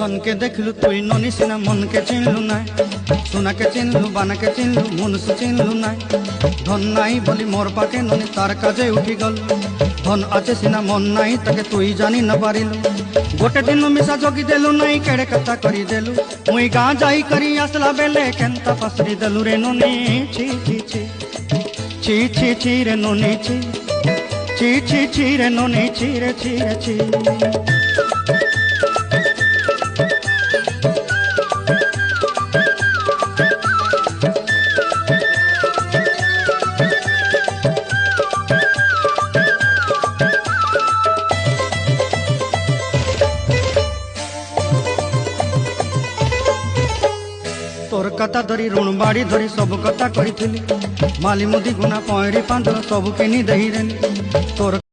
धन के देखलु तुई ननी सिना मन के चिन्हलु ना सोना के चिन्हलु बाना के चिन्हलु मुनुष चिन्हलु ना धन नाई बोली मोर पाके ननी तार काजे उठी गल धन आचे सिना मन नाई ताके तुई जानी न पारिलु गोटे दिन मिसा जोगी देलु नाई केड़े कथा करी देलु मुई गाँ जाई करी आसला बेले केंता पसरी देलु रे ननी छी छी छी छी छी छी रे ननी छी छी छी छी रे ननी छी रे छी रे छी तोर कथा धरी ऋण बाड़ी धरी सब कथा करी माली मुदी गुना पौड़ी पांच सब किनी दही तोर